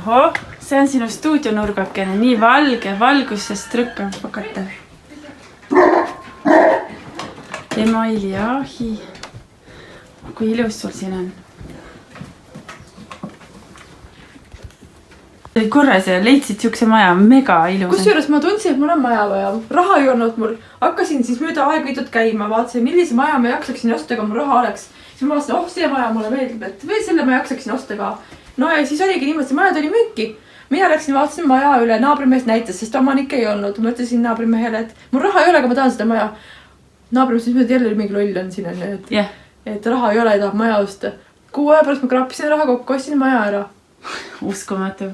Oho, see on sinu stuudionurgakene, nii valge, valgusest rõkkab hakata. Emaili ahi. Kui ilus sul siin on. Korras ja leidsid siukse maja, mega ilus. Kusjuures ma tundsin, et mul on maja vaja. Raha ei olnud mul. Hakkasin siis mööda aegviidud käima, vaatasin, millise maja ma jaksaksin osta, kui mul raha oleks. Siis ma vaatasin, see maja mulle meeldib, et või selle ma jaksaksin osta ka. No ja siis oligi niimoodi, see maja tuli müüki. Mina läksin, vaatasin maja üle, naabrimees näitas, sest omanikke ei olnud. Ma ütlesin naabrimehele, et mul raha ei ole, aga ma tahan seda maja. Naabrimees ütles, et jälle mingi loll on siin, et raha ei ole ja tahab maja osta. 6 aja pärast ma krappisin raha kokku, ostsin maja ära. Uskumatu.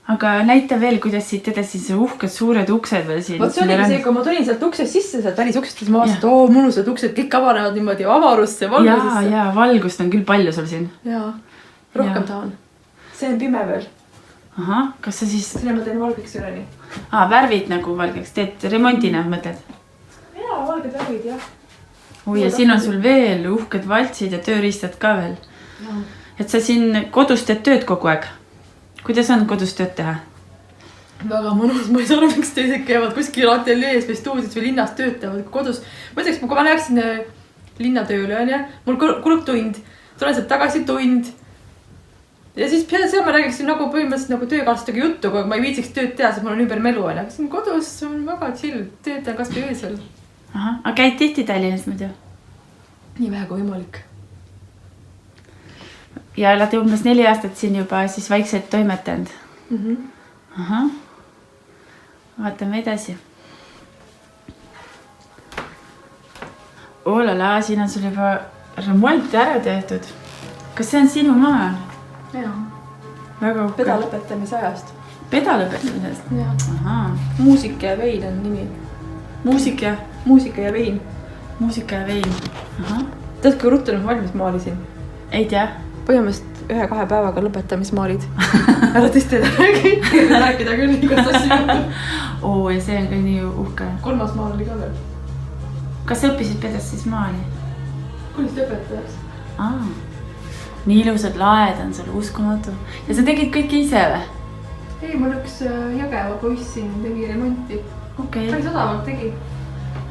Aga näita veel, kuidas siit edasi see uhked suured uksed veel siin. Võt see oligi see, kui ma tulin sealt uksest sisse, sealt välisuksest, siis ma vaatasin, et mõnusad uksed, kõik avanevad niimoodi avarusse, valgusesse. Ja, valgust on küll palju sul siin. Jaa, rohkem tahan. See on pime veel. Aha, kas sa siis... Selle ma teen valgeks üleni. Värvid nagu valgeks, teed remondina, mõtled? Jaa, valged värvid, jah. Ja siin on sul veel uhked valtsid ja tööriistad ka veel. Ja. Et sa siin kodus teed tööd kogu aeg. Kuidas on kodus tööd teha? Väga mõnus, ma ei saa aru, miks teised käivad kuskil ateljees või stuudios või linnas töötavad kodus. Ma ütleks, kui ma läheksin linnatööle, mul kulub tund, tulen sealt tagasi tund. Ja siis seal ma räägiksin nagu põhimõtteliselt nagu töökaaslastega juttu, kui ma ei viitsiks tööd teha, sest mul on ümber melu. Siin kodus on väga chill, töötan kas või öösel. Aga käid tihti Tallinnas muidu? Nii vähe kui võimalik. Ja oled umbes 4 aastat siin juba siis vaikselt toimetanud. Aha. Vaatame edasi. Olala, siin on sul juba remont ära tehtud. Kas see on sinu maa? Jaa. Väga uhke. Peda lõpetamise ajast. Peda lõpetamisest? Jaa. Aha. Muusika ja vein on nimi. Muusika ja vein. Muusika ja vein. Aha. Tead, kui ruttu nüüd valmis maalisin? Ei tea. Põhimõtteliselt 1-2 päevaga lõpetamismaalid. Ära tõesti rääkida küll igast asju. Ja see on küll nii uhke. 3. maal oli ka veel. Kas sa õppisid pedas siis maali? Kunst õpetajaks. Nii ilusad laed on sul uskumatu. Ja sa tegid kõik ise või? Ei, mul üks Jõgeva poiss siin tegi remonti. Päris odavalt tegi.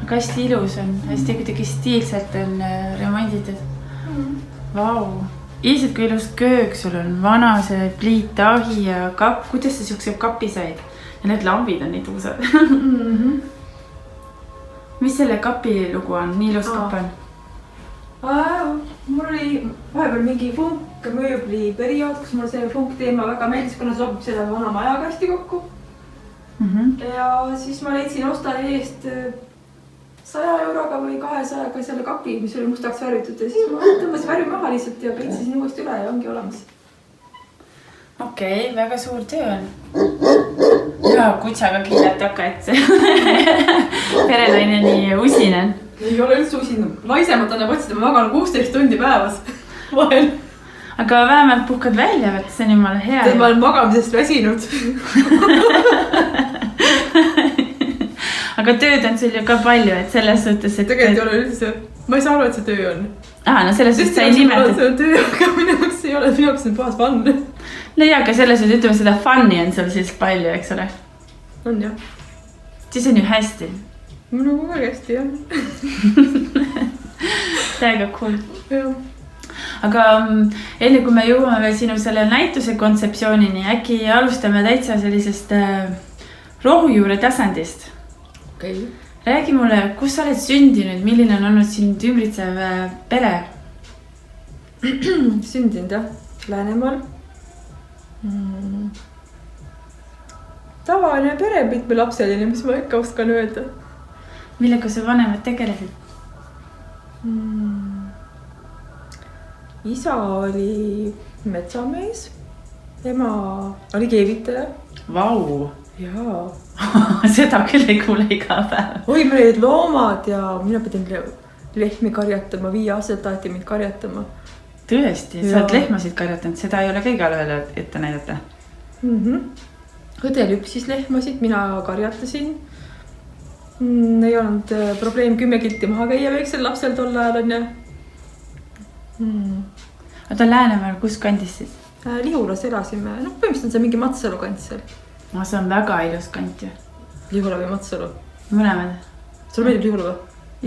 Aga hästi ilus on. Hästi kuidagi stiilselt on remonditud. Vau. Ilmselt kui ilus köök sul on, vana see pliit, ahi ja kapp. Kuidas sa siukse kapi said? Ja need lambid on nii tuusad. Mis selle kapi lugu on? Nii ilus kapp on? Mul oli vahepeal mingi funk mööbli periood, kus mul see funk teema väga meeldis, kuna sobib selle vana majaga hästi kokku. Ja siis ma leidsin osta eest 100 euroga või 200-ga selle kapi, mis oli mustaks värvitud ja siis ma tõmbasin värvi maha lihtsalt ja peitsin uuesti üle ja ongi olemas. Okei, väga suur töö on. Ja kutsaga kiiret hakka, et see perenaine nii usinen. Ei ole üldse usinen. Naisemat annab otsida, ma magan 16 tundi päevas vahel. Aga vähemalt puhkad välja, et see on jumala hea. Tead, ma olen magamisest väsinud. Aga tööd on sul ju ka palju, et selles suhtes, et... Tegelikult ei ole üldse. Ma ei saa aru, et see töö on. No selles suhtes sa ei nimetad. See on töö, aga mineks ei ole, mineks on puhas fun. No ja, aga selles suhtes ütleme seda fun'i on sul siis palju, eks ole? On jah. Siis on ju hästi. Minu kogu hästi, jah. Täiega cool. Jah. Aga enne kui me jõuame veel sinu selle näituse kontseptsioonini, äkki alustame täitsa sellisest rohujuure tasandist. Okay. Räägi mulle, kus sa oled sündinud, milline on olnud sind ümbritsev pere? Sündinud jah, Läänemaal. Tavaline pere, mitmelapseline, mis ma ikka oskan öelda. Millega sa vanemad tegelesid? Isa oli metsamees, ema oli keevitaja. Vau! Jaa. Seda küll ei kuule iga päev. Oi, meil olid loomad ja mina pidin lehmi karjatama, 5 aastat taheti mind karjatama. Tõesti, sa oled lehmasid karjatanud, seda ei ole kõigil üle ette näidata. Õde lüpsis lehmasid, mina karjatasin. Ei olnud probleem 10 kilti maha käia väiksel lapsel tol ajal on ja. Oota Läänemaal, kus kandis siis? Lihulas elasime, põhimõtteliselt on see mingi Matsalu kant seal. See on väga ilus kant ju. Lihula või Matsalu? Mõlemad. Sulle meeldib Lihula või?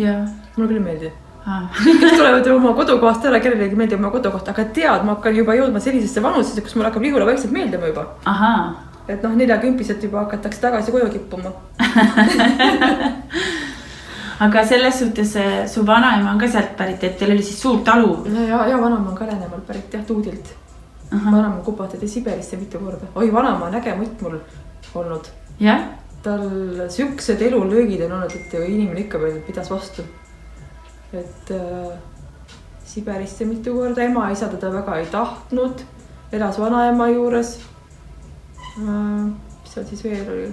Jaa. Mulle küll meeldi. Kes tulevad oma kodukohast ära, kellelegi meeldib oma kodukoht, aga tead, ma hakkan juba jõudma sellisesse vanusesse, kus mul hakkab Lihula vaikselt meeldima juba. Et 40-selt juba hakatakse tagasi koju kippuma. Aga selles suhtes su vanaema on ka sealt pärit, et teil oli siis suur talu. Ja vanaema on ka Läänemaal pärit, jah, Tuudilt. Vanaema kupatati Siberisse mitu korda. Oi, vanaema on äge mutt mul olnud. Jah? Tal siuksed elulöögid on olnud, et inimene ikka veel pidas vastu. Et Siberisse mitu korda, ema isa teda väga ei tahtnud, elas vanaema juures. Mis seal siis veel oli?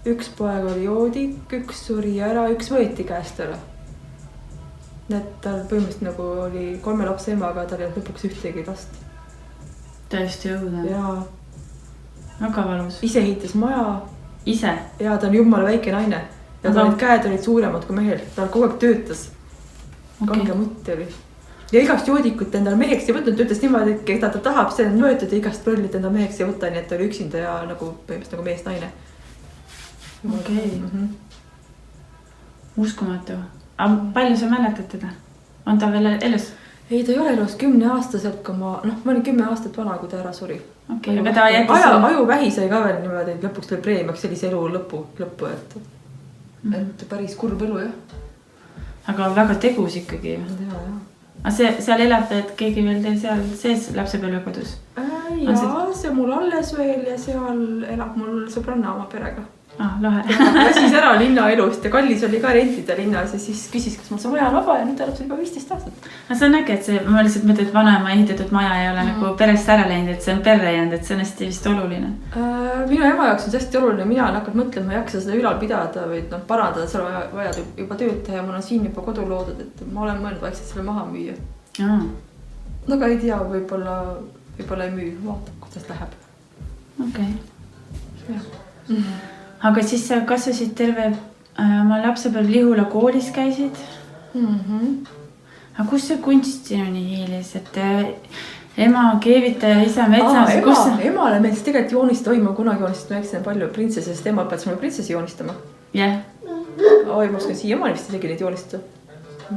Üks poeg oli joodik, üks suri ära, üks võeti käest ära. Need tal põhimõtteliselt nagu oli 3 lapse ema, aga tal ei olnud lõpuks ühtegi last. Täiesti õudne. Ja väga valus. Ise ehitas maja. Ise? Ja ta on jumala väike naine. Ja ta käed olid suuremad kui mehel. Ta kogu aeg töötas. Kange mutt oli. Ja igast joodikut endal meheks ei võtnud. Töötas niimoodi, et keda ta tahab, see on võetud ja igast põllit endal meheks ei võta. Nii et ta oli üksinda ja nagu põhimõtteliselt nagu meest naine. Uskumatu. Aga palju sa mäletad teda? On ta veel elus? Ei, ta ei ole elus 10 aastaselt, kui ma olin 10 aastat vana, kui ta ära suri. Aga ta jättis... Ajuvähi sai ka veel niimoodi, et lõpuks oli preemiaks sellise elu lõppu, et päris kurb elu, jah. Aga väga tegus ikkagi. Aga seal elab, et keegi veel teil seal sees lapsepõlve kodus? Jaa, see mul alles veel ja seal elab mul sõbranna oma perega. Lahe. Läsis ära linna elust ja kallis oli ka rentida linnas ja siis küsis, kas mul see maja on vaba ja nüüd elab see juba 15 aastat. See on äge, et ma lihtsalt mõtlen, et vanaema ehitatud maja ei ole nagu perest ära läinud, et see on perre jäänud, et see on hästi vist oluline. Minu ema jaoks on see hästi oluline, mina olen hakanud mõtlema, ma ei jaksa seda ülal pidada või parandada, seal vaja juba tööd teha ja mul on siin juba kodu loodud, et ma olen mõelnud vaikselt selle maha müüa. Aga ei tea, võib-olla ei müü, vaata, kuidas läheb. Okei. Aga siis sa kasvasid terve oma lapsepõlv Lihula koolis käisid. Aga kus see kunst sinuni hiilis, et ema keevitaja, isa metsas? Emale meeldis tegelikult joonistada, ma kunagi joonistasin väiksena palju prinsesse, sest ema peaks mulle prinsessi joonistama. Jah. Oi, ma oskan siia emale vist isegi neid joonistada.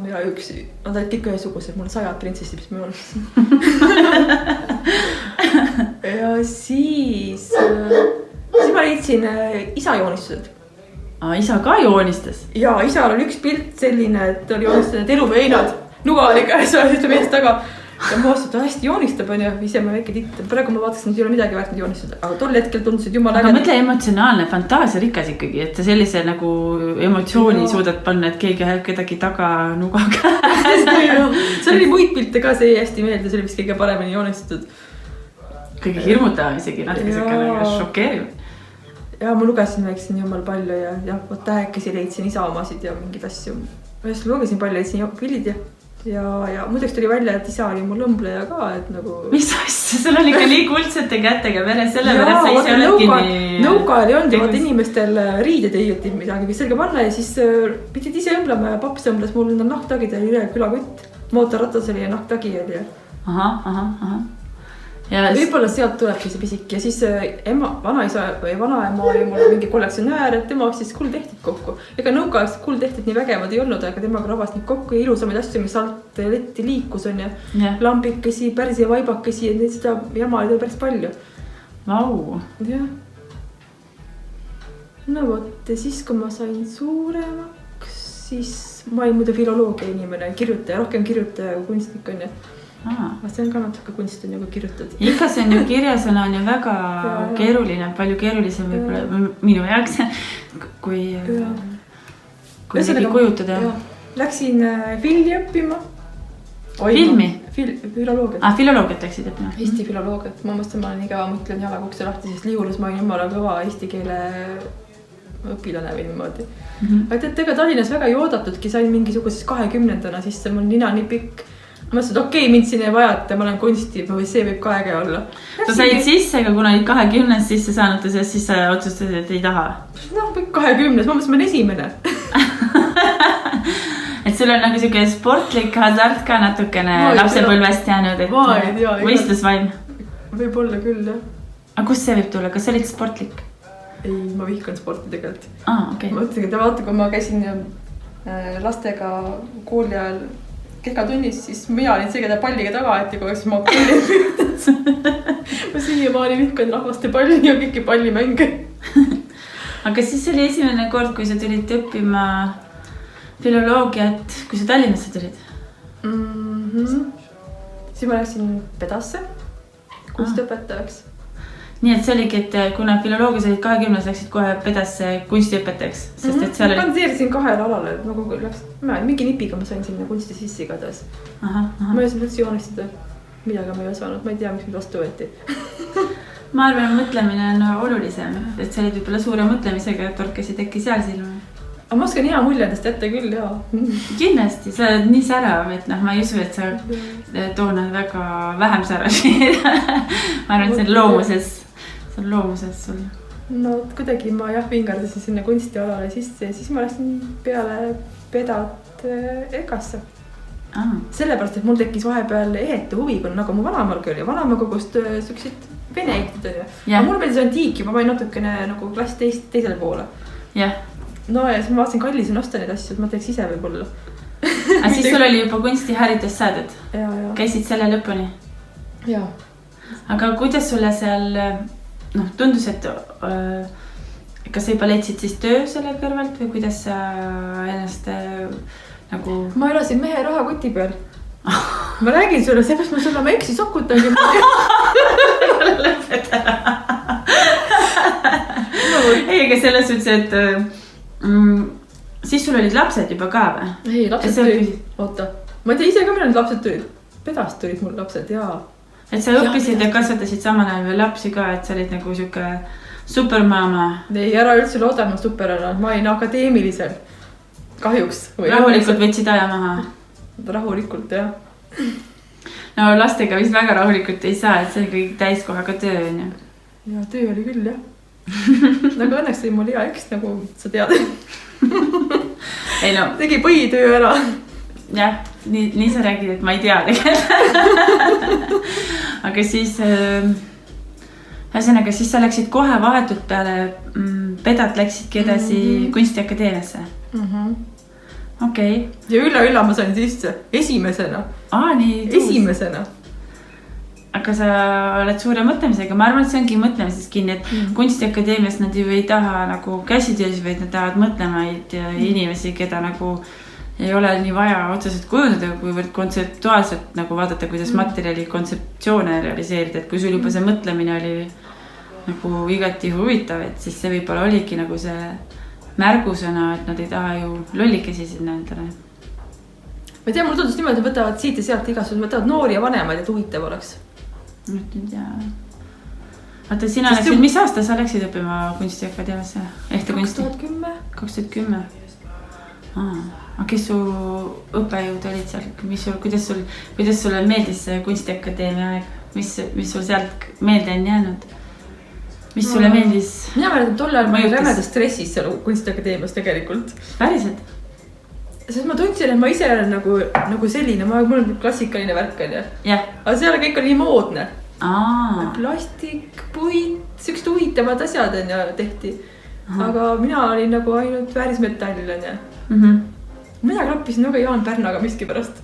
Ja nad olid kõik ühesugused, mul 100 prinsessi, mis ma joonistasin. Ja siis ma leidsin isa joonistused. Isa ka joonistas? Ja isal oli üks pilt selline, et oli joonistanud eluveinad. Nuga oli käes, ühte meest taga. Ja ma vastu, ta hästi joonistab, on ju, ise ma väike titt. Praegu ma vaataks, et ei ole midagi väärt neid joonistused. Aga tol hetkel tundusid jumala äged. Aga mõtle emotsionaalne, fantaasia rikas ikkagi, et sa sellise nagu emotsiooni suudad panna, et keegi ajab kedagi taga nuga käes. See oli muid pilte ka, see hästi meelde, see oli vist kõige paremini joonistatud. Kõige hirmutavam isegi, natuke selline šokeeriv. Ja ma lugesin väiksin jumal palju ja tähekesi leidsin isa omasid ja mingid asju. Ühest lugesin palju, leidsin pildid ja muideks tuli välja, et isa oli mul õmbleja ka, et nagu... Mis asja? Sul on ikka nii kuldsete kätega vere, sellepärast sa ise oledki nii... Nõuka oli olnud, vaata inimestel riided ei jõuti midagi või selge panna ja siis pidid ise õmblema ja paps õmbles mul nahktagid ja üle külakutt. Mootorratas oli ja nahktagi oli. Ahah. Võib-olla sealt tulebki see pisik ja siis vanaisa või vanaema oli mul mingi kollektsionäär, et tema siis kuldtehtid kokku. Ega nõukaajast kuldtehtid nii vägevad ei olnud, aga temaga rabas neid kokku ja ilusamaid asju, mis alt letti liikus on ja lambikesi, pärsi ja vaibakesi ja seda jama oli päris palju. Vau. Jah. No vot, ja siis kui ma sain suuremaks, siis ma olin muidu filoloogia inimene, kirjutaja, rohkem kirjutaja kui kunstnik on ja. See on ka natuke kunst on ju kirjutad. Ikka see on ju kirjasõna on ju väga keeruline, palju keerulisem võib-olla minu jaoks, kui midagi kujutada. Läksin filmi õppima. Filmi? Filoloogiat. Filoloogiat läksid õppima. Eesti filoloogiat. Ma mõtlen, ma olen nii kaua mõtlen jalakukse lahti, sest Lihulas ma olin jumala kõva eesti keele õpilane või niimoodi. Aga ega Tallinnas väga ei oodatudki, sain mingisuguses 20-ndana, siis mul nina nii pikk. Ma mõtlesin, et okei, mind siin ei vajata, ma olen kunsti või see võib ka äge olla. Sa said sisse, aga kuna 20 sisse saanud, siis sa otsustasid, et ei taha? 20, ma mõtlesin, ma olen esimene. Et sul on nagu siuke sportlik hasart ka natukene lapsepõlvest jäänud, et võistlusvaim. Võib-olla küll, jah. Aga kus see võib tulla? Kas sa olid sportlik? Ei, ma vihkan sporti tegelikult. Okay. Ma mõtlesin, et vaata, kui ma käisin lastega kooli ajal kehkatunnis, siis mina olin see, keda palliga taga ätti, kui ma palli püütas. Ma siiamaani vihkan rahvaste palli ja kõiki pallimänge. Aga siis oli esimene kord, kui sa tulid õppima filoloogiat, kui sa Tallinnasse tulid? Siis ma läksin pedasse kunstiõpetajaks. Nii et see oligi, et kuna filoloogias olid 20, läksid kohe pedasse kunstiõpetajaks, sest et seal ma kandideerisin 2 alale, nagu läks, mingi nipiga ma sain sinna kunsti sisse igatahes. Ma ei osanud üldse joonistada, midagi ma ei osanud, ma ei tea, miks mind vastu võeti. Ma arvan, mõtlemine on olulisem, et sa olid võib-olla suure mõtlemisega, torkasid äkki seal silma. Aga ma oskan hea mulje endast ette küll, jaa. Kindlasti, sa oled nii särav, et ma ei usu, et sa toona väga vähem särasid. Ma arvan, et see on loomuses sul. No kuidagi ma vingardasin sinna kunstialale sisse ja siis ma läksin peale pedat EKA-sse. Sellepärast, et mul tekkis vahepeal ehete huvi, kui nagu mu vanamalgi oli. Vanamaa kogust süksid vene ehted on ju. Aga mul meeldis antiik juba, ma olin natukene nagu klass teisele poole. No ja siis ma vaatasin, kallis on osta neid asju, et ma teeks ise võib-olla. Aga siis sul oli juba kunstiharitus saadud? Ja. Käisid selle lõpuni? Jaa. Aga kuidas sulle seal tundus, et kas sa juba leidsid siis töö selle kõrvalt või kuidas sa ennast nagu... Ma elasin mehe rahakoti peal. Ma räägin sulle, seepärast ma sulle oma eksi sokutangi. Lõpeta. Ei, aga selles suhtes, et siis sul olid lapsed juba ka või? Ei, lapsed tulid. Oota, ma ei tea ise ka, millal need lapsed tulid. Pedast tulid mul lapsed, jaa. Et sa õppisid ja kasvatasid samal ajal veel lapsi ka, et sa olid nagu siuke supermama. Ei, ära üldse loodan ma superana. Ma olin akadeemilisel. Kahjuks. Rahulikult võtsid aja maha? Rahulikult, jah. No lastega vist väga rahulikult ei saa, et see on kõik täiskohaga töö on ju. Ja töö oli küll, jah. Aga õnneks oli mul hea eks, nagu sa tead. Ei no. Tegi põhitöö ära. Jah, nii sa räägid, et ma ei tea tegelikult. Aga siis, ühesõnaga, siis sa läksid kohe vahetult peale pedat, läksidki edasi kunstiakadeemiasse. Okei. Ja ülla ma sain sisse. Esimesena. Nii tuus. Esimesena. Aga sa oled suure mõtlemisega. Ma arvan, et see ongi mõtlemises kinni, et kunstiakadeemias nad ju ei taha nagu käsitöös, vaid nad tahavad mõtlemaid inimesi, keda nagu ei ole nii vaja otseselt kujundada, kuivõrd kontseptuaalselt nagu vaadata, kuidas materjali kontseptsioone realiseerida. Et kui sul juba see mõtlemine oli nagu igati huvitav, et siis see võib-olla oligi nagu see märgusõna, et nad ei taha ju lollikesi sinna endale. Ma ei tea, mul tundus niimoodi, võtavad siit ja sealt igasugused, võtavad noori ja vanemaid, et huvitav oleks. Nüüd jah. Vaata, sina läksid, mis aasta sa läksid õppima kunstiakadeemiasse? 2010. 2010. Aga kes su õppejõud olid seal? Kuidas sulle meeldis see kunstiakadeemia aeg? Mis sul sealt meelde on jäänud? Mis sulle meeldis? Mina mäletan tolle ajal ma olin rämeda stressis seal kunstiakadeemias tegelikult. Päriselt? Sest ma tundsin, et ma ise olen nagu selline, mul on klassikaline värk on ju. Aga seal kõik oli nii moodne. Plastik, puit, sükst huvitavad asjad on ju tehti. Aga mina olin nagu ainult väärismetall on ju. Mina klappisin väga Jaan Pärnaga miski pärast.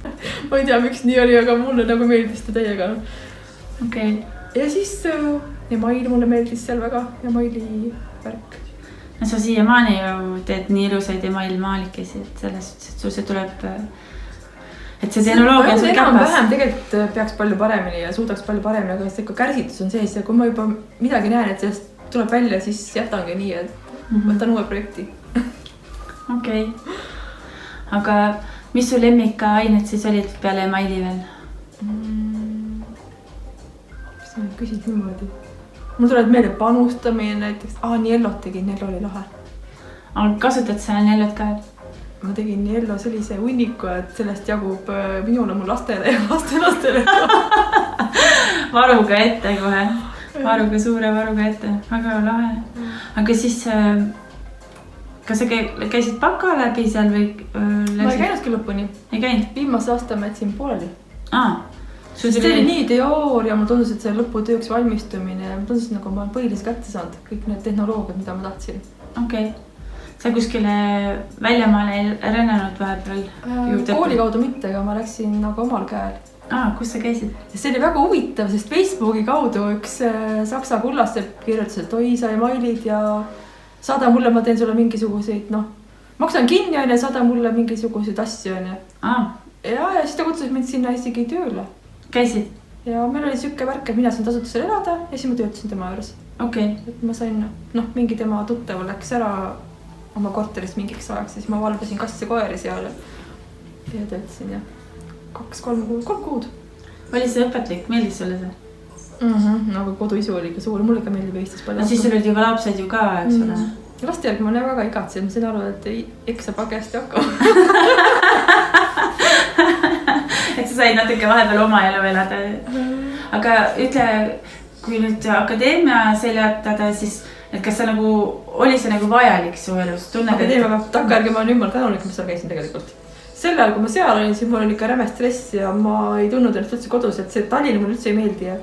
Ma ei tea, miks nii oli, aga mulle nagu meeldis ta täiega. Ja siis Email mulle meeldis seal väga. Emaili värk. No sa siiamaani ju teed nii ilusaid Email-maalikesi, et selles suhtes, et sul see tuleb, et see tehnoloogia on sul käpas. Vähem tegelikult peaks palju paremini ja suudaks palju paremini, aga see kärsitus on sees ja kui ma juba midagi näen, et sellest tuleb välja, siis jätangi nii, et võtan uue projekti. Okei. Aga mis su lemmika ained siis olid peale Emaili veel? Mis sa küsid niimoodi? Mul tuleb meelde panustamine näiteks. Niellot tegin, Niello oli lahe. Aga kasutad sa Niellot ka? Ma tegin Niello sellise hunniku, et sellest jagub minule mu lastele ja lastele. Varuga ette kohe. Varuga, suure varuga ette. Väga lahe. Aga siis, kas sa käisid baka läbi seal või? Ma ei käinudki lõpuni. Ei käinud? Viimase aasta ma jätsin pooleli. See oli nii teooria, mulle tundus, et see lõputööks valmistumine. Mulle tundus, nagu ma olen põhilise kätte saanud kõik need tehnoloogiad, mida ma tahtsin. Okei. Sa kuskile väljamaale ei rännanud vahepeal? Kooli kaudu mitte, aga ma läksin nagu omal käel. Kus sa käisid? See oli väga huvitav, sest Facebooki kaudu üks saksa kullastepp kirjutas, et oi, sa emailid ja saada mulle, ma teen sulle mingisuguseid, maksan kinni ja saada mulle mingisuguseid asju. Ja siis ta kutsus mind sinna isegi tööle. Käisid? Ja meil oli siuke värk, et mina sain tasutusel elada ja siis ma töötasin tema juures. Et ma sain, mingi tema tuttav läks ära oma korterist mingiks ajaks, siis ma valvasin kasse koeri seal ja töötasin ja 2-3 kuud. Oli see õpetlik, meeldis sulle see? Nagu koduisu oli ka suur, mulle ka meeldib Eestis palju. Siis sul olid juba lapsed ju ka, eks ole? Lastejärg ma väga igatsin, ma sain aru, et eks saab väga hästi hakkama. Et sa said natuke vahepeal oma elu elada. Aga ütle, kui nüüd akadeemia seljatada, siis et kas sa nagu, oli see nagu vajalik su elus? Akadeemia peab takkajärgi, ma olen ümmal tänulik, ma seal käisin tegelikult. Sel ajal, kui ma seal olin, siis mul oli ikka räme stress ja ma ei tundnud ennast üldse kodus, et see Tallinn mulle üldse ei meeldi. Ja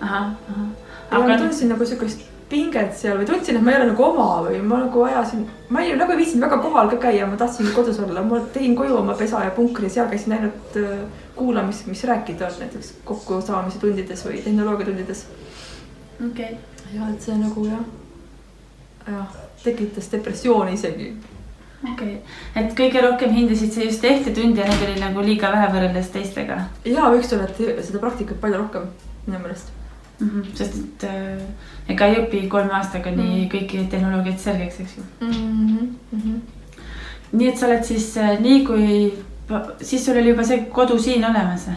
ma tundsin nagu sellist pinget seal või tundsin, et ma ei ole nagu oma või ma nagu ajasin, ma ei nagu viisin väga kohal ka käia, ma tahtsin kodus olla, ma tegin koju oma pesa ja punkri, seal käisin ainult kuulamis, mis rääkida on näiteks kokkusaamise tundides või tehnoloogia tundides. Ja et see nagu tekitas depressiooni isegi. Et kõige rohkem hindasid sa just ehtetundi ja need oli nagu liiga vähe võrreldes teistega? Jaa, võiks olla, et seda praktikat palju rohkem minu meelest. Sest et ega ei õpi 3 aastaga nii kõiki tehnoloogiaid selgeks, eks ju? Nii et sa oled siis nii kui, siis sul oli juba see kodu siin olemas?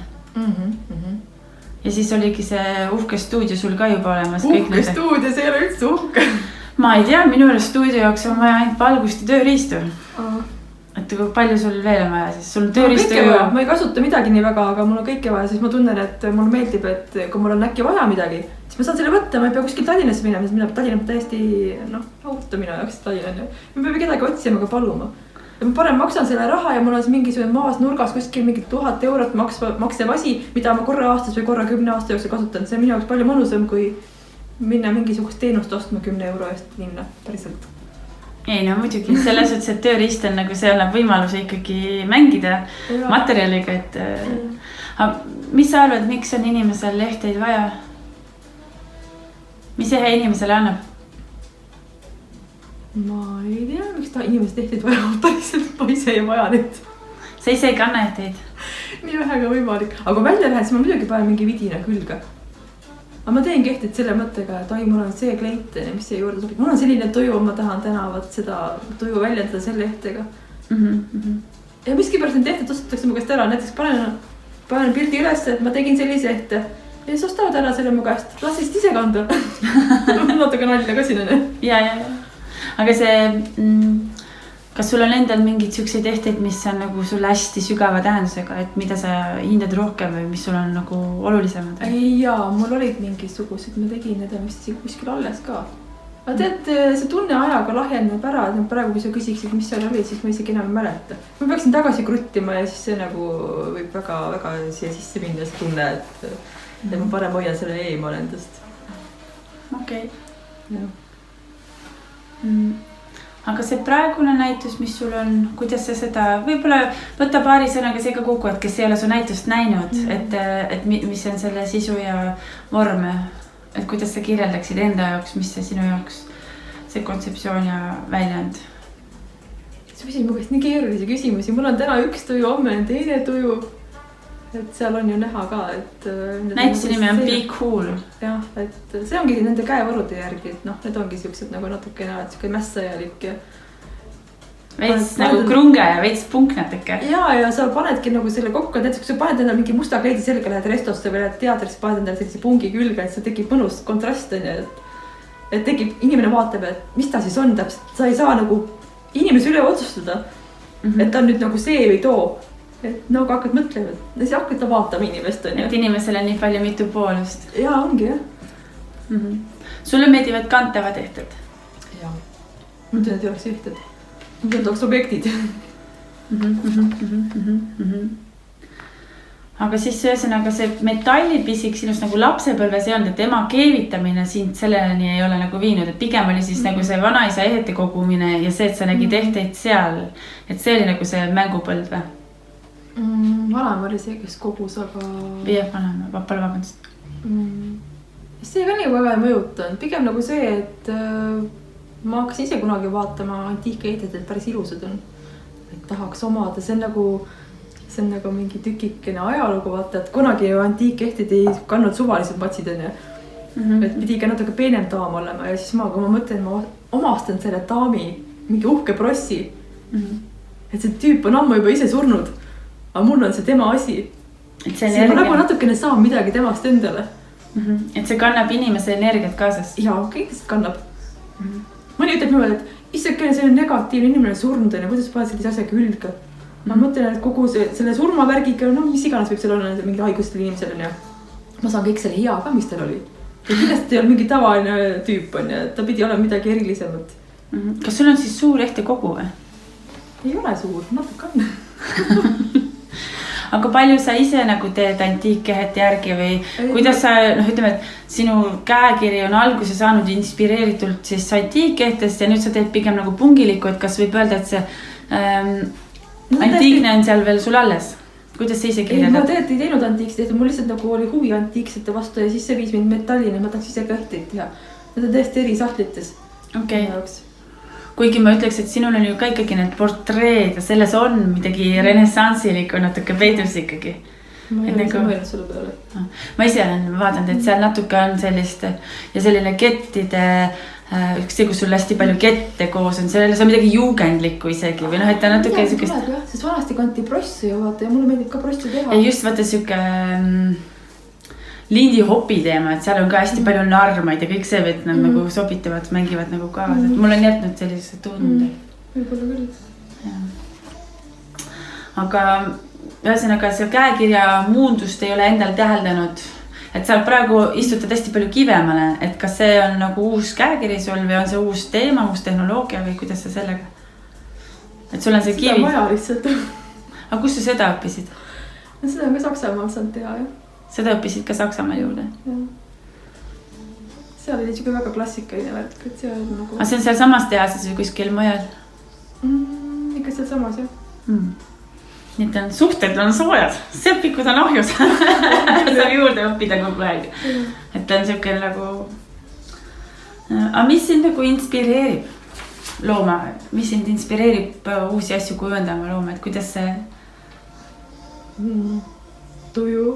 Ja siis oligi see uhke stuudio sul ka juba olemas? Uhke stuudio, see ei ole üldse uhke. Ma ei tea, minu stuudio jaoks on vaja ainult valgust ja tööriistu. Et palju sul veel on vaja siis? Sul tööriistu ju... Ma ei kasuta midagi nii väga, aga mul on kõike vaja, siis ma tunnen, et mulle meeldib, et kui mul on äkki vaja midagi, siis ma saan selle võtta, ma ei pea kuskil Tallinnasse minema, sest Tallinn on täiesti auto minu jaoks Tallinn. Ma peab kedagi otsima ka paluma. Ja ma parem maksan selle raha ja mul on mingisugune maas nurgas kuskil mingi 1000 eurot maksev asi, mida ma korra aastas või korra 10 aasta jooksul kasutan. See on minu jaoks palju mõnusam, kui minna mingisugust teenust ostma 10 euro eest linna, päriselt. Ei, no muidugi, selles suhtes, et tööriist on nagu see annab võimaluse ikkagi mängida materjaliga, et mis sa arvad, miks on inimesel lehteid vaja? Mis see inimesele annab? Ma ei tea, miks ta inimesed lehteid vaja, päriselt ma ise ei vaja neid. Sa ise ei kanna lehteid? Nii vähega võimalik, aga kui välja lähed, siis ma muidugi panen mingi vidina külge. Aga ma teen kehtid selle mõttega, et oi, mul on see kleit, mis see juurde sobib. Mul on selline tuju, ma tahan tänavat seda tuju väljendada selle lehtega. Ja miskipärast need lehted ostetakse mu käest ära. Näiteks panen pildi üles, et ma tegin sellise lehte. Ja siis ostavad ära selle mu käest. Las siis ise kanda. Natuke nalja ka siin on. Ja. Aga see... Kas sul on endal mingid siukseid lehteid, mis on nagu sulle hästi sügava tähendusega, et mida sa hindad rohkem või mis sul on nagu olulisemad? Jaa, mul olid mingisugused, ma tegin need vist kuskil alles ka. Aga tead, see tunne ajaga lahjeneb ära, et praegu kui sa küsiksid, mis seal oli, siis ma isegi enam ei mäleta. Ma peaksin tagasi kruttima ja siis see nagu võib väga siia sisse minna see tunne, et ma parem hoian selle eemal endast. Okei. Aga see praegune näitus, mis sul on, kuidas sa seda, võib-olla võtta paari sõnaga see ka kokku, et kes ei ole su näitust näinud, et mis on selle sisu ja vorm, et kuidas sa kirjeldaksid enda jaoks, mis see sinu jaoks, see kontseptsioon ja väljend? Sa küsid mu käest nii keerulisi küsimusi, mul on täna üks tuju, homme on teine tuju, et seal on ju näha ka, et... Näituse nimi on Be Cool. Jah, et see ongi nende käevarude järgi, et need ongi siuksed nagu natuke mässajalik ja... Veits nagu krunge ja veits punk natuke. Ja sa panedki nagu selle kokku, et kui sa paned endale mingi musta kleidi selga, lähed restosse või lähed teatrisse, paned endale sellise pungi külge, et see tekib mõnus kontrast, et tekib, inimene vaatab, et mis ta siis on täpselt, sa ei saa nagu inimese üle otsustada, et ta on nüüd nagu see või too. Et nagu hakkad mõtlema, et siis hakkad ta vaatama inimest. Et inimesel on nii palju mitu poolust. Jaa, ongi jah. Sulle meeldivad kantavad ehted? Jaa. Mõtlen, et ei oleks ehted. Need oleks objektid. Aga siis ühesõnaga see metallipisik sinust nagu lapsepõlves ei olnud, et ema keevitamine sind selleni ei ole nagu viinud, et pigem oli siis nagu see vanaisa ehete kogumine ja see, et sa nägid ehteid seal, et see oli nagu see mängupõld või? Vanaema oli see, kes kogus, aga... Jah, vanaema, papale vabandust. See ka nii väga ei mõjutanud, pigem nagu see, et ma hakkasin ise kunagi vaatama antiikeeted, et päris ilusad on. Et tahaks omada, see on nagu mingi tükikene ajalugu vaata, et kunagi ju antiikehtid ei kannud suvalised matsid on ju. Et pidi ka natuke peenem daam olema ja siis kui ma mõtlen, ma omastan selle daami mingi uhke prossi. Et see tüüp on ammu juba ise surnud, aga mul on see tema asi. See ma nagu natukene saan midagi temast endale. Et see kannab inimese energiat kaasas? Jaa, kõigest kannab. Mõni ütleb niimoodi, et issakene see on negatiivne inimene surnud ja kuidas paned sellise asjaga ülga. Ma mõtlen, et kogu selle surmavärgiga, no mis iganes võib seal olla mingi haigustel inimesel on ja ma saan kõik selle hea ka, mis tal oli. Ja kindlasti ei ole mingi tavaline tüüp on ja ta pidi olema midagi erilisemat. Kas sul on siis suur ehte kogu või? Ei ole suur, natuke on. Aga palju sa ise nagu teed antiikehete järgi või kuidas sa, ütleme, et sinu käekiri on alguse saanud inspireeritult siis antiikehtest ja nüüd sa teed pigem nagu pungilikku, et kas võib öelda, et see antiikne on seal veel sul alles? Kuidas sa ise kirjeldad? Ma tegelikult ei teinud antiiksed, mul lihtsalt nagu oli huvi antiiksete vastu ja siis see viis mind metallini, ma tahaks ise ka ehteid teha. Need on tõesti eri sahtlites. Okay. Kuigi ma ütleks, et sinul on ju ka ikkagi need portreed ja selles on midagi renessansilikku natuke peidus ikkagi. Ma ei ole ise mõelnud selle peale. Ma ise olen vaadanud, et seal natuke on sellist ja selline kettide see, kus sul hästi palju kette koos on, sellele on midagi juugendlikku isegi või et ta natuke sükest... Sest vanasti kanti prossi ju vaata ja mulle meeldib ka prossi teha. Ja just vaata süke Lindy Hopi teema, et seal on ka hästi palju narmaid ja kõik see, et nad nagu sobitavad, mängivad nagu kaasa. Mul on jätnud sellise tunde. Võib-olla küll. Aga ühesõnaga see käekirja muundust ei ole endal täheldanud. Et sa praegu istutad hästi palju kivemale, et kas see on nagu uus käekiri sul või on see uus teema, uus tehnoloogia või kuidas sa sellega? Et sul on see kivi. Seda vaja lihtsalt. Aga kus sa seda õppisid? Seda on ka Saksamaal saanud teha, jah. Seda õppisid ka Saksamaal juurde? Jah. Seal oli siuke väga klassikaline värk, et seal nagu... Aga see on seal samas tehases või kuskil mujal? Ikka seal samas, jah. Nii et suhted on soojad, sepikud on ahjus. Saab juurde õppida kogu aeg. Et on siuke nagu... Aga mis sind nagu inspireerib looma? Mis sind inspireerib uusi asju kujundama looma? Et kuidas see... Tuju.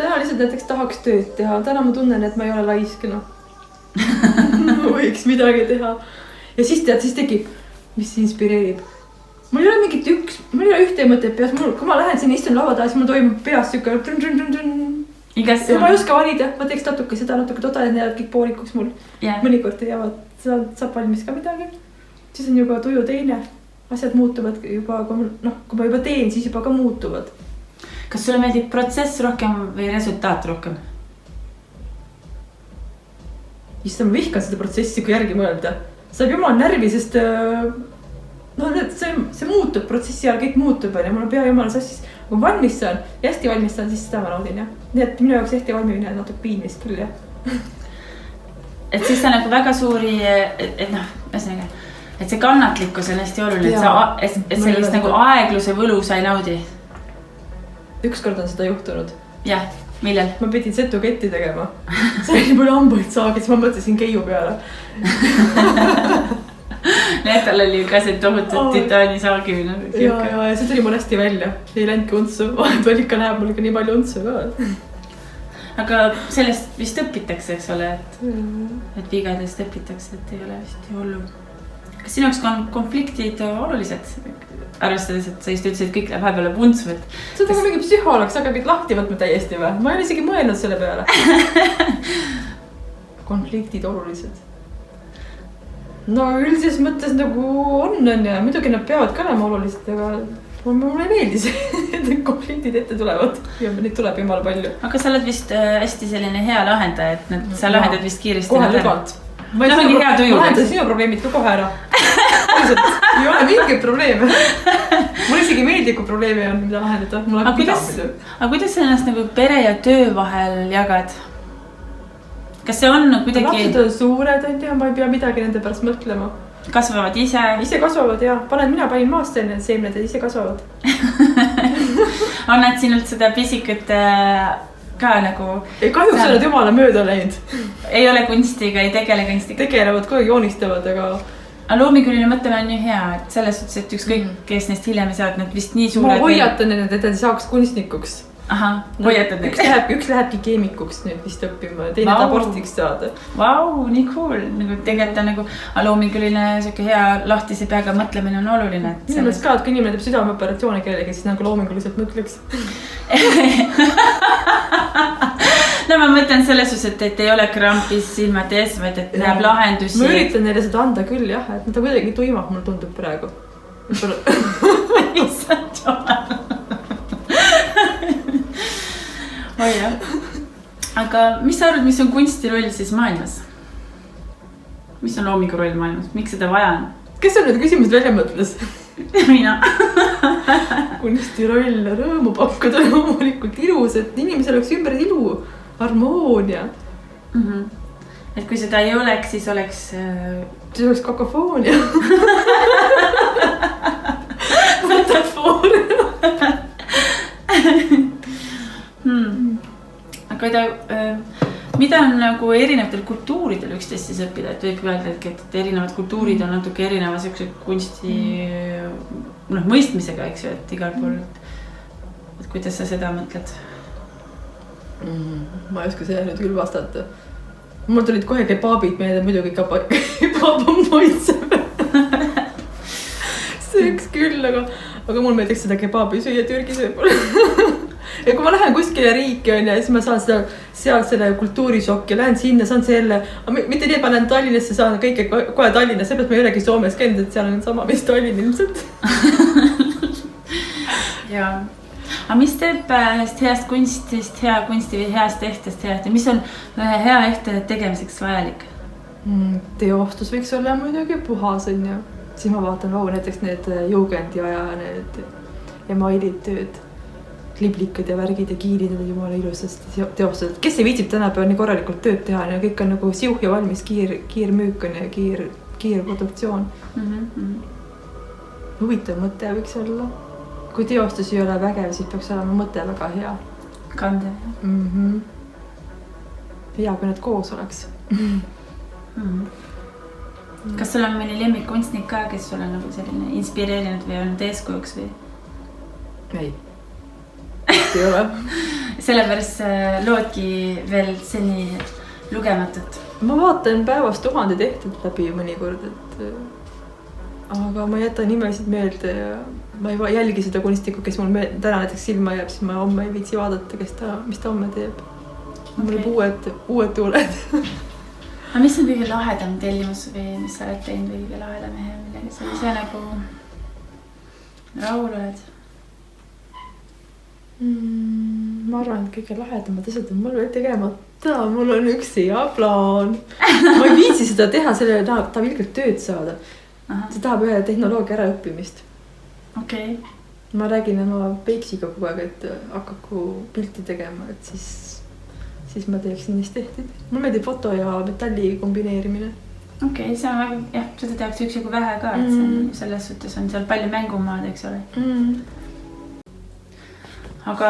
Täna lihtsalt näiteks tahaks tööd teha. Täna ma tunnen, et ma ei ole laiskena. Võiks midagi teha. Ja siis tekib, mis inspireerib. Mul ei ole mingit mul ei ole ühte mõtet peas, kui ma lähen sinna istun laua taas, mul toimub peas süke ja ma ei oska valida, ma teeks natuke seda, natuke toda ja need kõik poolikuks mul mõnikord jäävad, saab valmis ka midagi, siis on juba tuju teine, asjad muutuvad juba, kui ma juba teen, siis juba ka muutuvad. Kas sulle meeldib protsess rohkem või resultaat rohkem? Issand, ma vihkan seda protsessi, kui järgi mõelda, saab jumal närvi, sest see muutub protsessi ajal, kõik muutub ja mul on pea jumala sassis. Kui valmis saan ja hästi valmis saan, siis seda ma naudin, jah. Nii et minu jaoks hästi valmimine on natuke piinlist küll, jah. Et siis sa nagu väga suuri, et see kannatlikkus on hästi oluline, et sellist nagu aegluse võlu sa ei naudi. Ükskord on seda juhtunud. Jah, millel? Ma pidin setu ketti tegema. See oli mulle hambaid saagi, siis ma mõtlesin keiu peale. Tal oli ka see tohutud titaani saagimine. Ja see tuli mul hästi välja. Ei ländki untsu. Vahetul ikka läheb mul ka nii palju untsu ka. Aga sellest vist õpitakse, eks ole, et vigadest õpitakse, et ei ole vist hullu. Kas sinu jaoks on konfliktid olulised? Arvestades, et sa just ütlesid, et kõik läheb vahepeale untsu. Seda on mingi psühholoog, sa hakkad lahti võtma täiesti või? Ma ei ole isegi mõelnud selle peale. Konfliktid olulised. No üldises mõttes nagu on ja muidugi nad peavad ka olema olulised, aga mulle ei meeldi see, et konfliktid ette tulevad ja neid tuleb jumala palju. Aga sa oled vist hästi selline hea lahendaja, et sa lahendad vist kiiresti. Kohe lõbalt. Ma lahendan sinu probleemid ka kohe ära. ei ole mingeid probleeme. Mul isegi meeldib, kui probleemi on, mida lahendada. Aga kuidas sa ennast nagu pere ja töö vahel jagad? Kas see on kuidagi... Lapsed on suured, ma ei pea midagi nende pärast mõtlema. Kasvavad ise? Ise kasvavad, jah. Mina panin maast enne seemned ja ise kasvavad. On nad sinult seda pisikut ka nagu... Ei, kahjuks on nad jumala mööda läinud. Ei ole kunstiga, ei tegele kunstiga. Tegelevad, kogu joonistavad, aga... Loomikuline mõtlemine on ju hea, et selles suhtes, et ükskõik, kes neist hiljem ei saa, et nad vist nii suured... Ma hoiatan need, et nad saaks kunstnikuks. Aha, hoiatad üks lähebki keemikuks nüüd vist õppima, teine abortiks saada. Vau, nii cool. Nagu tegelikult on nagu loomikuline siuke hea lahtise peaga mõtlemine on oluline. Minu mõttes ka, et kui inimene teeb südameoperatsiooni kellelegi, siis nagu loominguliselt mõtleks. No ma mõtlen selles suhtes, et ei ole krampis silmad ees, vaid et näeb lahendusi. Ma üritan neile seda anda küll, jah, et ta kuidagi tuimab, mul tundub praegu. Issand jumal. Oi jah. Aga mis sa arvad, mis on kunsti roll siis maailmas? Mis on loomingu roll maailmas? Miks seda vaja on? Kes on need küsimused välja mõtles? Mina. Kunsti roll, rõõmu pakkuda loomulikult ilus, et inimesel oleks ümber ilu, harmoonia. Et kui seda ei oleks, siis oleks... Siis oleks kakofoonia. Metafooria. Aga mida on nagu erinevatel kultuuridel üksteist siis õppida, et võib öelda, et erinevad kultuurid on natuke erineva kunsti mõistmisega, eks ju, et igal pool, et kuidas sa seda mõtled? Ma ei oska seda nüüd küll vastata. Mul tulid kohe kebaabid meelde, muidugi kebaab on moitseb. Sööks küll, aga mul meeldiks seda kebaabi süüa Türgis võib-olla. Ja kui ma lähen kuskile riiki on ja siis ma saan seal selle kultuurishokki ja lähen sinna, saan selle, mitte nii, et ma lähen Tallinnasse, saan kõike kohe Tallinnas, seepärast ma ei olegi Soomes käinud, et seal on sama mis Tallinn ilmselt. Jaa. Aga mis teeb heast kunstist, hea kunsti või heast ehtest heast ja mis on hea ehte tegemiseks vajalik? Teostus võiks olla muidugi puhas on ju. Siis ma vaatan näiteks need Jugendi aja need emailid tööd. Liblikad ja värgid ja kiilid on jumala ilusasti teostatud. Kes ei viitsib tänapäeval nii korralikult tööd teha ja kõik on nagu siuh ja valmis kiir müük on ja kiir produktsioon. Huvitav mõte võiks olla. Kui teostus ei ole vägev, siis peaks olema mõte väga hea. Kande. Hea, kui need koos oleks. Kas sul on mõni lemmik kunstnik ka, kes sul on nagu selline inspireerinud või olnud eeskujuks või? Ei. Ei ole. Sellepärast loodki veel seni lugematut. Ma vaatan päevast 1000 tehtud läbi mõnikord, aga ma jätan nimesid meelde ja ma ei jälgi seda kunstnikku, kes mul täna näiteks silma jääb, siis ma homme ei viitsi vaadata, mis ta homme teeb. Mul on uued tuuled. Aga mis on kõige lahedam tellimus või mis sa oled teinud või kõige lahedam ja millega sa ise nagu rahul oled? Ma arvan, et kõige lahedamad asjad on mul veel tegemata. Mul on üks hea plaan. Ma ei viitsi seda teha, sellele tahab ilgelt tööd saada. See tahab ühe tehnoloogia ära õppimist. Okay. Ma räägin oma peiksiga kogu aeg, et hakaku pilti tegema, et siis ma teeksin neist tehtid. Mul meeldib foto ja metalli kombineerimine. Okei, see on väga, jah, seda tehakse üksjagu vähe ka, et selles suhtes on seal palju mängumaad, eks ole. Aga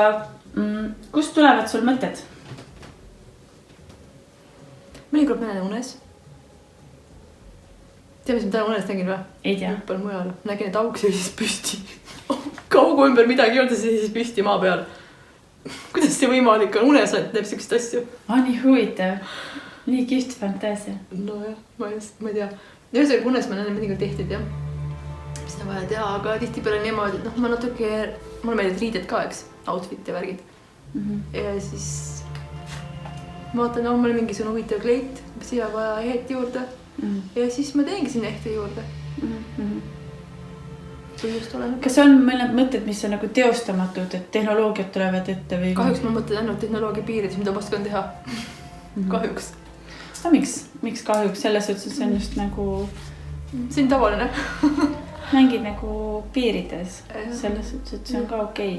kust tulevad sul mõtted? Mõnikord ma näen unes. Tead, mis ma täna unes nägin või? Ei tea. Õppel mujal. Nägin, et auk siis püsti. Kaugu ümber midagi ei olnud, siis püsti maa peal. Kuidas see võimalik on? Unes teeb sellist asju. Nii huvitav. Nii kihvt fantaasia. No jah, ma ei tea. Ühesõnaga unes ma näen mõnikord tehtid, jah. Mis on vaja teha, aga tihti peale niimoodi, et ma natuke, mulle meeldib riided ka, eks. Outfit ja värgid. Ja siis vaatan, mul on mingisugune huvitav kleit, siia vaja ehet juurde. Ja siis ma teengi sinna ehte juurde. Kas on mõned mõtted, mis on nagu teostamatud, et tehnoloogiad tulevad ette või? Kahjuks ma mõtlen ainult tehnoloogia piirides, mida ma oskan teha. Kahjuks. Miks kahjuks? Selles suhtes on just nagu see on tavaline. Mängid nagu piirides, selles suhtes, et see on ka okei.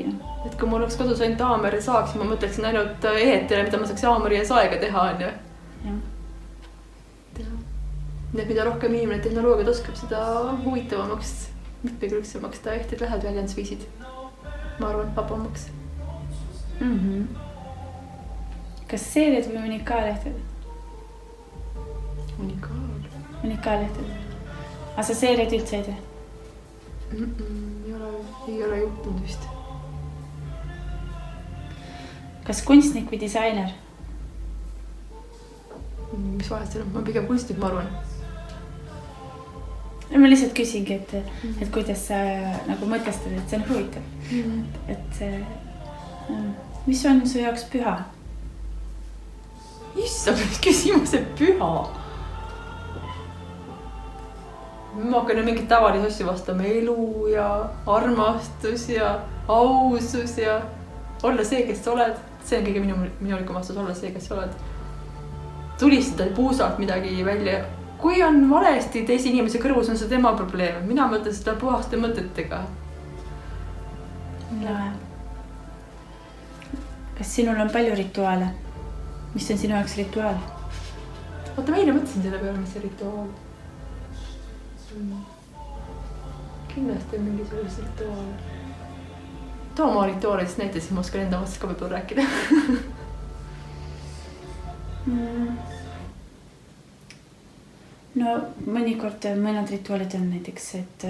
Et kui mul oleks kodus ainult haameri saaks, ma mõtleksin ainult ehetele, mida ma saaks haameri ja saega teha, on ju. Nii et mida rohkem inimene tehnoloogiat oskab, seda huvitavamaks, mitmekülgsemaks ta ehted lähevad väljendusviisid. Ma arvan, vabamaks. Kas seeriad või unikaalehted? Unikaalehted. Aga sa seeriad üldse ei tee? Ei ole juhtunud vist. Kas kunstnik või disainer? Mis vahet seal on? Ma pigem kunstnik, ma arvan. Ma lihtsalt küsingi, et kuidas sa nagu mõtestad, et see on huvitav. Et mis on su jaoks püha? Issand, küsimuse püha. Ma hakkan mingit tavalisi asju vastama. Elu ja armastus ja ausus ja olla see, kes sa oled. See on kõige minulikum vastus, olla see, kes sa oled. Tulistada puusalt midagi välja. Kui on valesti teise inimese kõrvus, on see tema probleem. Mina mõtlen seda puhaste mõtetega. Kas sinul on palju rituaale? Mis on sinu jaoks rituaal? Oota, ma eile mõtlesin selle peale, mis see rituaal. Kindlasti on mingi sellise rituaal. Too oma rituaalidest näite, siis ma oskan enda vastas ka võib-olla rääkida. No mõnikord mõned rituaalid on näiteks, et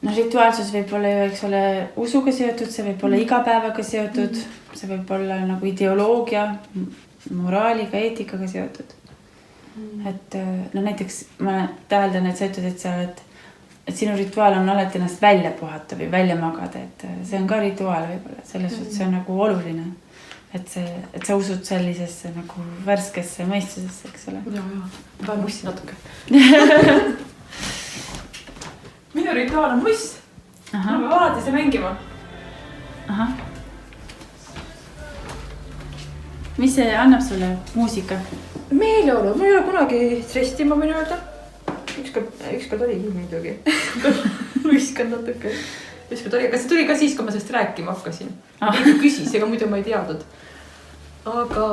rituaalsus võib olla ju, eks ole, usuga seotud, see võib olla igapäevaga seotud, see võib olla nagu ideoloogia, moraaliga, eetikaga seotud. Et näiteks ma täheldan, et sa ütled, et sinu rituaal on alati ennast välja puhata või välja magada, et see on ka rituaal võib-olla, selles suhtes see on nagu oluline, et sa usud sellisesse nagu värskesse mõistusesse, eks ole. Ja, vaja mussi natuke. Minu rituaal on muss. Ma pean alati see mängima. Mis see annab sulle muusika? Meeleolu, ma ei ole kunagi stresti, ma võin öelda. Ükskord oli küll muidugi. Võiskan natuke. Ükskord oli, aga see tuli ka siis, kui ma sellest rääkima hakkasin. Keegi küsis, ega muidu ma ei teadnud. Aga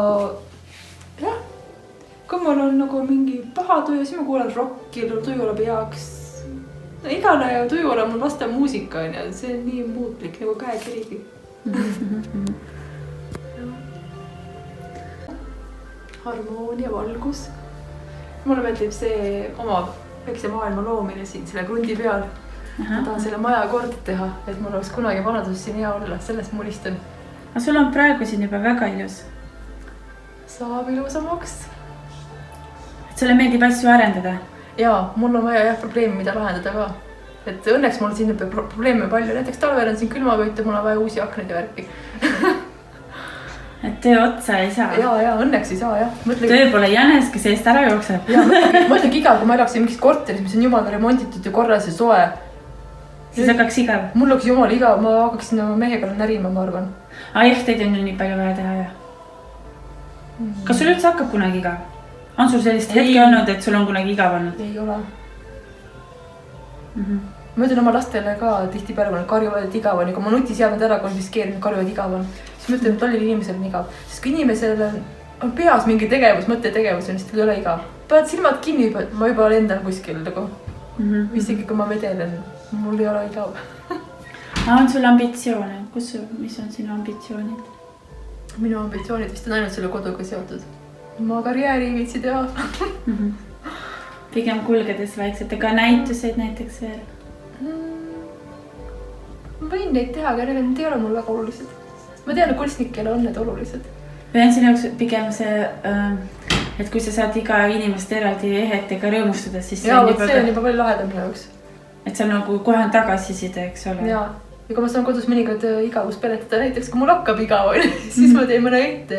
jah, kui mul on nagu mingi paha tuju, siis ma kuulen rocki, tuju oleb heaks. Igale tuju oleb mul vastav muusika, see on nii muutlik nagu käekirigi. Harmoonia, valgus. Mulle meeldib see oma väikse maailma loomine siin selle krundi peal. Ma tahan selle maja kord teha, et mul oleks kunagi vanadus siin hea olla, sellest ma unistan. Aga sul on praegu siin juba väga ilus. Saab ilusamaks. Et sulle meeldib asju arendada? Jaa, mul on vaja probleemi, mida lahendada ka. Et õnneks mul siin probleeme palju. Näiteks talvel on siin külmavõit ja mul on vaja uusi akneid ja värki. Et töö otsa ei saa? Jaa, õnneks ei saa, jah. Töö pole jänes, kes eest ära jookseb. Mõtlegi igav, kui ma elaksin mingis korteris, mis on jumala remonditud ja korras ja soe. Siis hakkaks igav? Mul oleks jumala igav, ma hakkaksin mehega närima, ma arvan. Jah, teid on ju nii palju vaja teha, jah. Kas sul üldse hakkab kunagi igav? On sul sellist hetke olnud, et sul on kunagi igav olnud? Ei ole. Ma ütlen oma lastele ka tihti päeval, et karjuvad, et igav on. Ja kui ma nutiseadmed ära konfiskeerin, karjuvad igav on. Siis ma ütlen, et tollil inimesel on igav. Sest kui inimesel on peas mingi tegevus, mõttetegevus, siis tal ei ole igav. Paned silmad kinni, ma juba lendan kuskil. Isegi kui ma vedelen, mul ei ole igav. On sul ambitsioone? Mis on sinu ambitsioonid? Minu ambitsioonid vist on ainult selle koduga seotud. Ma karjääri viitsi teha. Pigem kulgedes vaikselt, aga näituseid näiteks veel? Ma võin neid teha, aga need ei ole mul väga olulised. Ma tean, et kunstnikele on need olulised. Või on sinu jaoks pigem see, et kui sa saad iga inimest eraldi ehetega rõõmustada, siis see on juba palju lahedam minu jaoks. Et see on nagu kohe tagasiside, eks ole? Jaa. Ja kui ma saan kodus mõnikord igavust peletada, näiteks kui mul hakkab igav, siis ma teen mõne ette.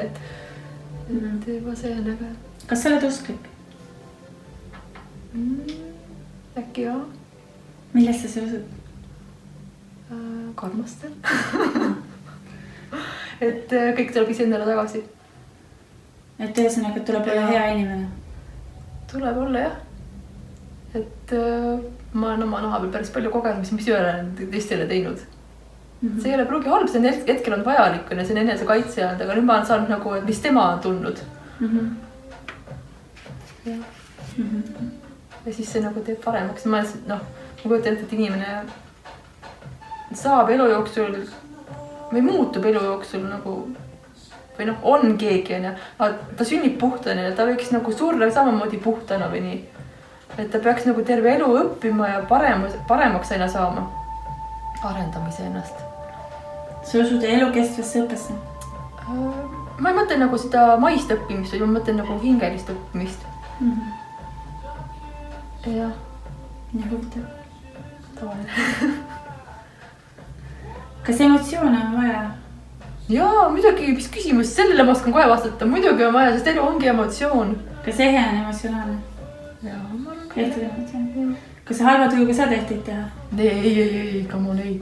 Et juba see on aga... Kas sa oled usklik? Äkki jah. Millest sa usud? Karmastel. Et kõik tuleb ise endale tagasi. Et ühesõnaga tuleb olla hea inimene? tuleb olla jah. Et ma olen oma naha peal päris palju kogenud, mis üle olen teistele teinud. See ei ole pruugi halb, see on hetkel on vajalik ja see on enese kaitse olnud, aga nüüd ma olen saanud nagu, et mis tema on tundnud. Ja siis see nagu teeb paremaks. Ma kujutan ette, et inimene saab elu jooksul või muutub elu jooksul nagu või on keegi on ja ta sünnib puhtana ja ta võiks nagu surra samamoodi puhtana või nii. Et ta peaks nagu terve elu õppima ja paremaks aina saama. Arendamise ennast. Sa usud elukestvasse õppesse? Ma ei mõtle nagu seda maist õppimist, või ma mõtlen nagu hingelist õppimist. Jah. Nii huvitav. Tavaline. Kas emotsioone on vaja? Jaa, muidugi, mis küsimus, sellele ma oskan kohe vastata. Muidugi on vaja, sest elu ongi emotsioon. Kas ehe on emotsionaalne? Jaa, ma olen Tehtud emotsioon. Kas halva tujuga sa tehtid teha? Ei, come on, ei.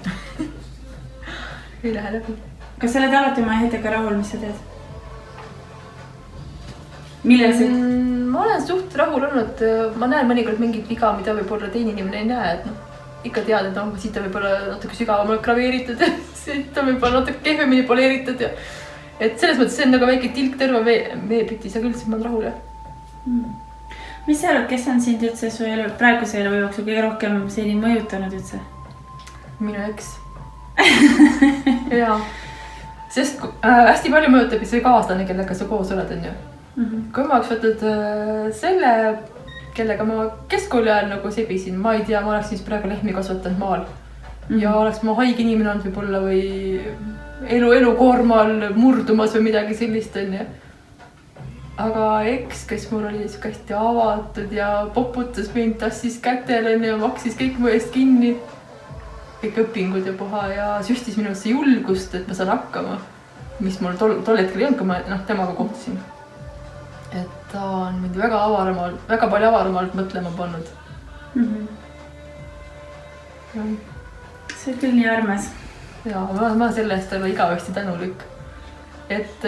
Ei lähe läbi. Kas sa oled alati oma ehetega rahul, mis sa teed? Millel see? Ma olen suht rahul olnud. Ma näen mõnikord mingit viga, mida võib-olla teine inimene ei näe. Et ikka tead, et siit on võib-olla natuke sügavamalt graveeritud ja siit on võib-olla natuke kehvemini poleeritud. Ja... Et selles mõttes see on nagu väike tilk tõrva veepütis, aga üldse ma olen rahul. Mis sa arvad, kes on sind üldse su elu, praeguse elu jooksul kõige rohkem seni mõjutanud üldse? Minu eks. Jaa. Sest hästi palju mõjutab see kaaslane, kellega sa koos oled, on ju. Kui ma oleks võtnud selle, kellega ma keskkooli ajal nagu sebisin, ma ei tea, ma oleks siis praegu lehmi kasvatanud maal. Ja oleks ma haige inimene olnud võib-olla või elukoormal murdumas või midagi sellist, on ju. Aga eks, kes mul oli hästi avatud ja poputas mind, tassis kätele ja maksis kõik mu eest kinni. Kõik õpingud ja puha ja süstis minusse julgust, et ma saan hakkama. Mis mul tol hetkel ei olnud, kui ma temaga kohtusin. Et ta on mind väga palju avaramalt mõtlema pannud. See on küll nii armas. Ja, ma selle eest olla igavesti tänulik. Et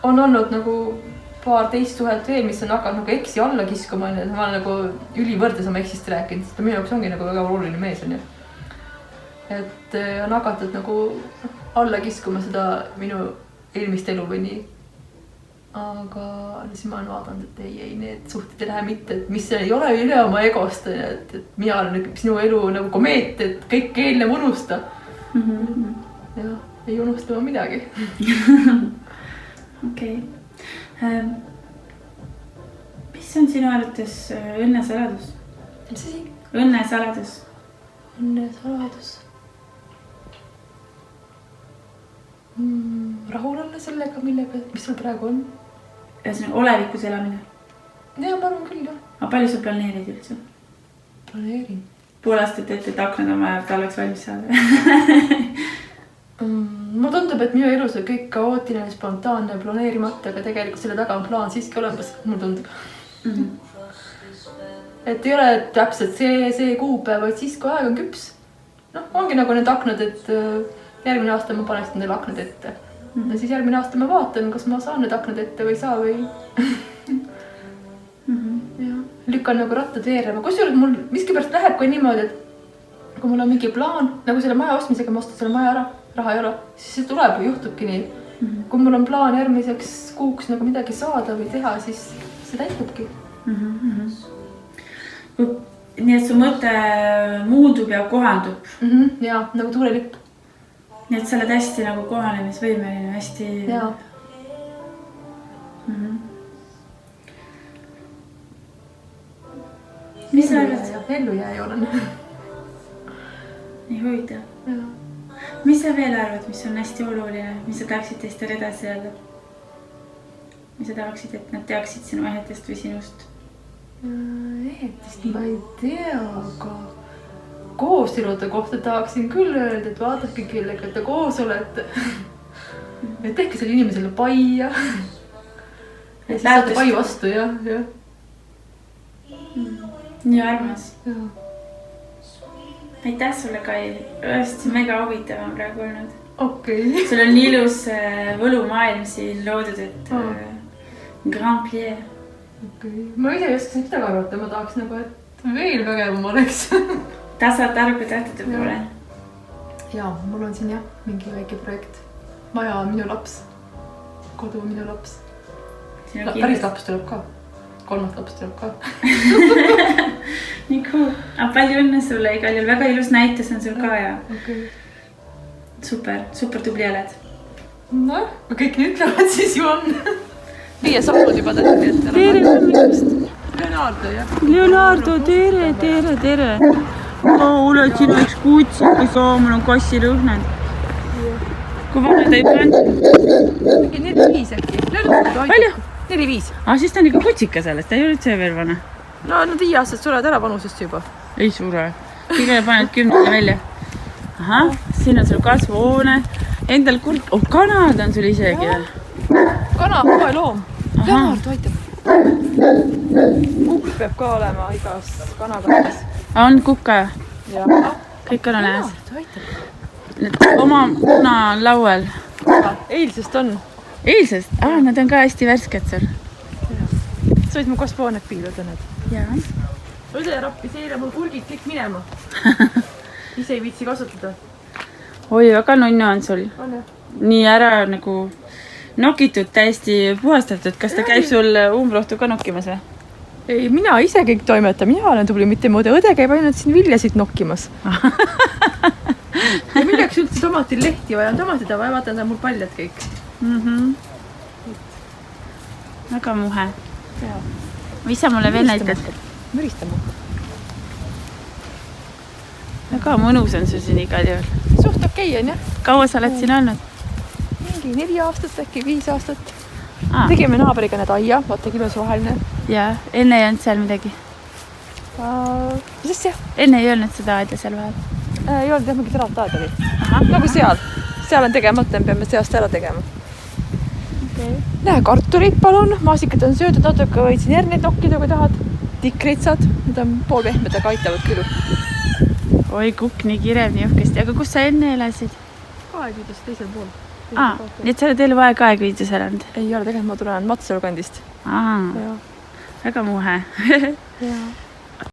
on olnud nagu paar teist suhet veel, mis on hakanud nagu eksi alla kiskuma. Ma olen nagu ülivõrdes oma eksist rääkinud, sest minu jaoks ongi nagu väga oluline mees, on ju. Et on hakatud nagu alla kiskuma seda minu eelmist elu või nii. Aga siis ma olen vaadanud, et ei, need suhted ei lähe mitte, et mis ei ole üle oma egost, et mina olen sinu elu nagu komeet, et kõik eelnev unusta. Ja ei unusta ma midagi. Okei. Mis on sinu arvates õnnesaladus? Mis asi? Õnnesaladus. Õnnesaladus. Rahul olla sellega, mis sul praegu on? Ühesõnaga olevikus elamine? Ja, ma arvan küll, jah. Aga palju sa planeerid üldse? Planeerin. Pool aastat ette, et aknad on vaja, et talveks valmis saada. Mulle tundub, et minu elus on kõik kaootiline, spontaanne, planeerimata, aga tegelikult selle taga on plaan siiski olemas, mulle tundub. Et ei ole täpselt see kuupäev, vaid siis, kui aeg on küps. Ongi nagu need aknad, et järgmine aasta ma paneksin neile aknad ette. Ja siis järgmine aasta ma vaatan, kas ma saan need aknad ette või ei saa või... Lükkan nagu rattad veerema. Kusjuures mul miskipärast läheb ka niimoodi, et kui mul on mingi plaan, nagu selle maja ostmisega ma ostan selle maja ära, raha ei ole, siis see tuleb või juhtubki nii. Kui mul on plaan järgmiseks kuuks nagu midagi saada või teha, siis see täitubki. Nii et su mõte muundub ja kohandub. Ja, nagu tuulelipp. Nii et sa oled hästi nagu kohanemisvõimeline, hästi... Jaa. Mis sa arvad? Ellu jää olen. Nii huvitav. Mis sa veel arvad, mis on hästi oluline, mis sa tahaksid teistele edasi öelda? Mis sa tahaksid, et nad teaksid sinu ehetest või sinust? Ehetest ma ei tea, aga kooselude kohta tahaksin küll öelda, et vaadake, kellega te koos olete. Et tehke selle inimesele pai ja siis saate pai vastu, jah. Nii armas. Aitäh sulle, Kai. Hästi mega huvitav on praegu olnud. Okei. Sul on nii ilus võlumaailm siin loodud, et Grand Plié. Okay. Ma ise ei oska midagi arvata, ma tahaks nagu, et veel vägevam oleks. Ta saate aru, kui tahate poole. Jaa, mul on siin jah, mingi väike projekt. Maja minu laps. Kodu minu laps. Päris laps tuleb ka. 3 laps tuleb ka. Nii cool. Palju õnne sulle igal juhul. Väga ilus näitus on sul ka ja Okay. super tubli oled. No, kui kõik nii ütlevad, siis ju on. 5 saanud juba täna. Tere hommikust. Leonardo, jah. Leonardo, tere. Ma oled sinu üks kutsikas, mul on kassirõhnad. Kui vana ta juba on? Mingi 4-5 äkki. Leonardo, Palju? 4-5. Siis ta on ikka kutsikas alles, ta ei ole üldse veel vana. No, nad 5 aastat sured ära vanusest juba. Ei sure. Kõigele paned 10 välja. Ahah, siin on sul kasvuhoone. Endal kanad on sul isegi. Kana, uue loom. Leonardo aitab. Kukk peab ka olema igas kanakaras. On kukka? Jah. Kõik on näes. Leonardo aitab. Need oma muna on laual. Eilsest on. Eilsest? Nad on ka hästi värsked sul. Sa võid mu kasvuhoonet piiluda need. Jaa. Õde rappi seire mul purgid kõik minema. Ise ei viitsi kasutada. Oi, väga nunnu on sul. On jah. Nii ära nagu nokitud, täiesti puhastatud. Kas ta käib sul umbrohtu ka nokkimas või? Ei, mina ise kõik toimetan. Mina olen tubli mitte moodi. Õde käib ainult siin viljasid nokkimas. Ja milleks üldse tomatil lehti vaja? Tomatid on vaja, vaatan, ta mul paljad kõik. Väga muhe. Mis sa mulle veel näitad? Müristama. Väga mõnus on sul siin igal juhul. Suht okei on jah. Kaua sa oled siin olnud? Mingi 4 aastat, äkki 5 aastat. Tegime naabariga need aia, vaata kilus vaheline. Jaa, enne ei olnud seal midagi. Mis asja? Enne ei olnud seda aeda seal vahel. Ei olnud jah, mingi terataad oli. Nagu seal. Seal on tegemata, peame seast ära tegema. Näe, karturid palun. Maasikad on söödud, natuke võitsin herneid nokkida, kui tahad. Tikritsad, need on poolpehmed, aga aitavad küll. Oi, kukk nii kirev nii uhkesti. Aga kus sa enne elasid? Kaegiidus teisel pool. Nii et sa oled elu aeg Kaegiidus elanud? Ei ole, tegelikult ma tulen Matsalu kandist. Väga muhe. Jaa.